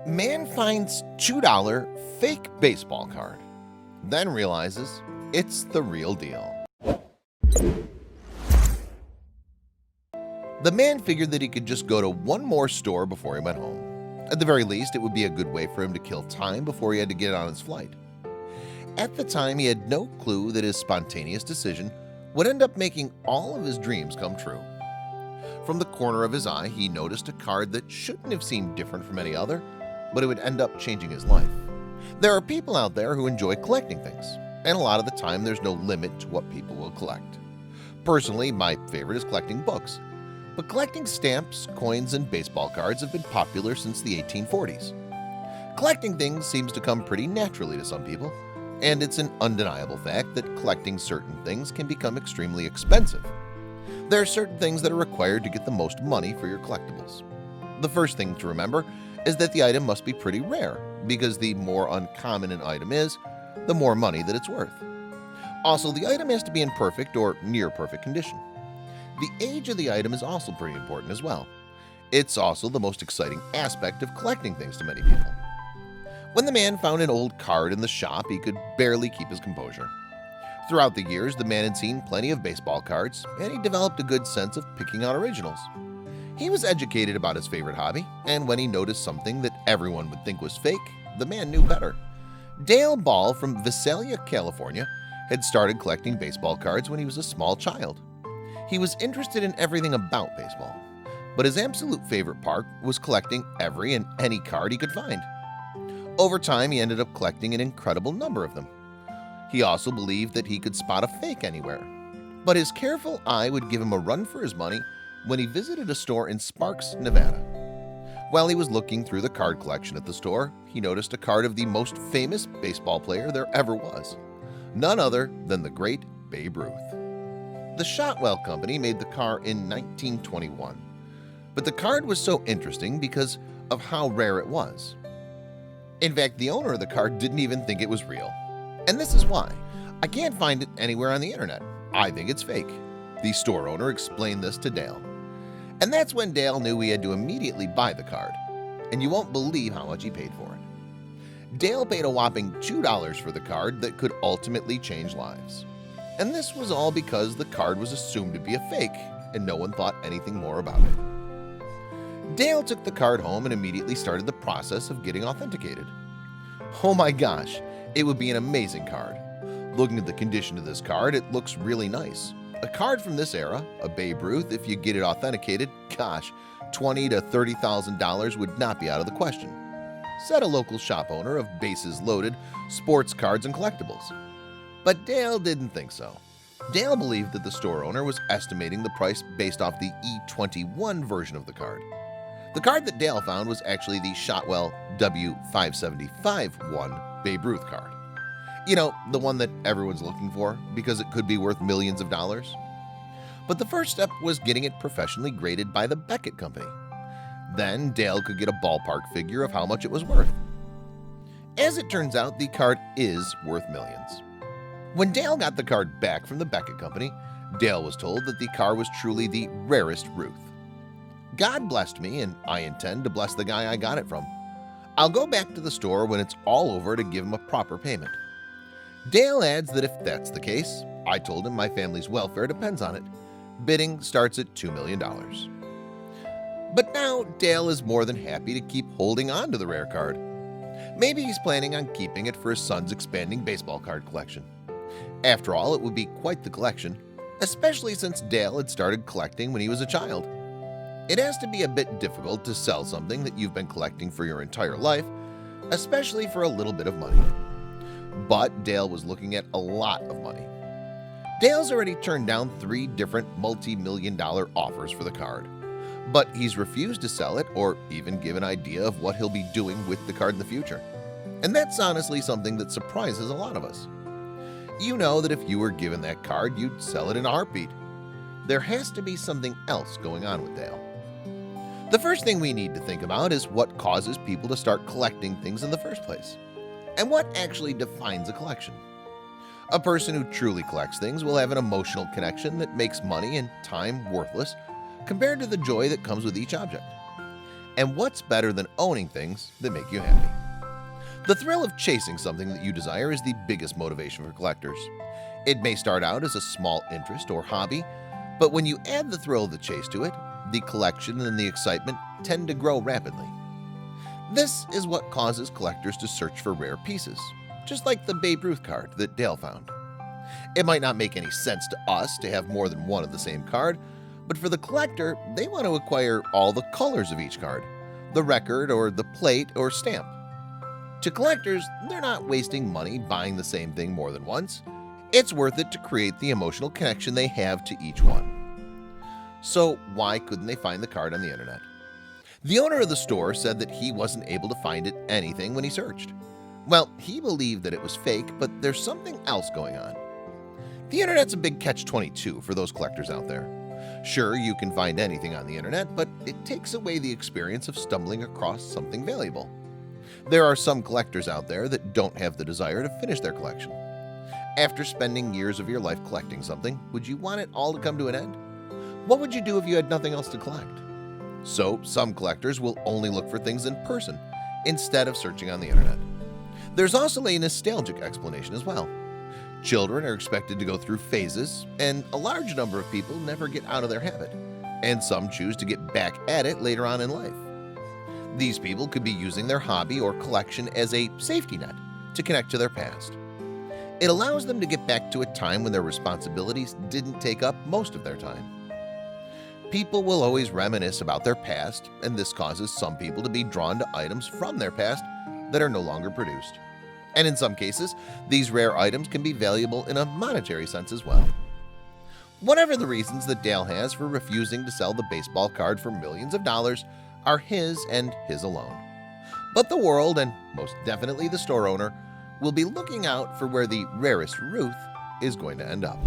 Man finds $2 fake baseball card, then realizes it's the real deal. The man figured that he could just go to one more store before he went home. At the very least, it would be a good way for him to kill time before he had to get on his flight. At the time, he had no clue that his spontaneous decision would end up making all of his dreams come true. From the corner of his eye, he noticed a card that shouldn't have seemed different from any other, but it would end up changing his life. There are people out there who enjoy collecting things, and a lot of the time there's no limit to what people will collect. Personally, my favorite is collecting books, but collecting stamps, coins, and baseball cards have been popular since the 1840s. Collecting things seems to come pretty naturally to some people, and it's an undeniable fact that collecting certain things can become extremely expensive. There are certain things that are required to get the most money for your collectibles. The first thing to remember is that the item must be pretty rare, because the more uncommon an item is, the more money that it's worth. Also, the item has to be in perfect or near perfect condition. The age of the item is also pretty important as well. It's also the most exciting aspect of collecting things to many people. When the man found an old card in the shop, he could barely keep his composure. Throughout the years, the man had seen plenty of baseball cards, and he developed a good sense of picking out originals. He was educated about his favorite hobby, and when he noticed something that everyone would think was fake, the man knew better. Dale Ball from Visalia, California, had started collecting baseball cards when he was a small child. He was interested in everything about baseball, but his absolute favorite part was collecting every and any card he could find. Over time, he ended up collecting an incredible number of them. He also believed that he could spot a fake anywhere, but his careful eye would give him a run for his money when he visited a store in Sparks, Nevada. While he was looking through the card collection at the store, he noticed a card of the most famous baseball player there ever was, none other than the great Babe Ruth. The Shotwell Company made the card in 1921, but the card was so interesting because of how rare it was. In fact, the owner of the card didn't even think it was real. And this is why. I can't find it anywhere on the internet. I think it's fake. The store owner explained this to Dale. And that's when Dale knew he had to immediately buy the card. And you won't believe how much he paid for it. Dale paid a whopping $2 for the card that could ultimately change lives. And this was all because the card was assumed to be a fake, and no one thought anything more about it. Dale took the card home and immediately started the process of getting authenticated. Oh my gosh, it would be an amazing card. Looking at the condition of this card, it looks really nice. A card from this era, a Babe Ruth, if you get it authenticated, gosh, $20,000 to $30,000 would not be out of the question, said a local shop owner of bases loaded, sports cards and collectibles. But Dale didn't think so. Dale believed that the store owner was estimating the price based off the E21 version of the card. The card that Dale found was actually the Shotwell W575-1 Babe Ruth card. You know, the one that everyone's looking for because it could be worth millions of dollars. But the first step was getting it professionally graded by the Beckett Company. Then Dale could get a ballpark figure of how much it was worth. As it turns out, the card is worth millions. When Dale got the card back from the Beckett Company, Dale was told that the card was truly the rarest Ruth. God blessed me, and I intend to bless the guy I got it from. I'll go back to the store when it's all over to give him a proper payment. Dale adds that if that's the case, I told him my family's welfare depends on it. Bidding starts at $2 million. But now Dale is more than happy to keep holding on to the rare card. Maybe he's planning on keeping it for his son's expanding baseball card collection. After all, it would be quite the collection, especially since Dale had started collecting when he was a child. It has to be a bit difficult to sell something that you've been collecting for your entire life, especially for a little bit of money. But Dale was looking at a lot of money. Dale's already turned down 3 different multi-million-dollar offers for the card, but he's refused to sell it or even give an idea of what he'll be doing with the card in the future. And that's honestly something that surprises a lot of us. You know that if you were given that card, you'd sell it in a heartbeat. There has to be something else going on with Dale. The first thing we need to think about is what causes people to start collecting things in the first place, and what actually defines a collection. A person who truly collects things will have an emotional connection that makes money and time worthless compared to the joy that comes with each object. And what's better than owning things that make you happy? The thrill of chasing something that you desire is the biggest motivation for collectors. It may start out as a small interest or hobby, but when you add the thrill of the chase to it, the collection and the excitement tend to grow rapidly. This is what causes collectors to search for rare pieces, just like the Babe Ruth card that Dale found. It might not make any sense to us to have more than one of the same card, but for the collector, they want to acquire all the colors of each card, the record or the plate or stamp. To collectors, they're not wasting money buying the same thing more than once. It's worth it to create the emotional connection they have to each one. So why couldn't they find the card on the internet? The owner of the store said that he wasn't able to find anything when he searched. Well, he believed that it was fake, but there's something else going on. The internet's a big catch-22 for those collectors out there. Sure, you can find anything on the internet, but it takes away the experience of stumbling across something valuable. There are some collectors out there that don't have the desire to finish their collection. After spending years of your life collecting something, would you want it all to come to an end? What would you do if you had nothing else to collect? So, some collectors will only look for things in person instead of searching on the internet. There's also a nostalgic explanation as well. Children are expected to go through phases, and a large number of people never get out of their habit, and some choose to get back at it later on in life. These people could be using their hobby or collection as a safety net to connect to their past. It allows them to get back to a time when their responsibilities didn't take up most of their time. People will always reminisce about their past, and this causes some people to be drawn to items from their past that are no longer produced. And in some cases, these rare items can be valuable in a monetary sense as well. Whatever the reasons that Dale has for refusing to sell the baseball card for millions of dollars are his and his alone. But the world, and most definitely the store owner, will be looking out for where the rarest Ruth is going to end up.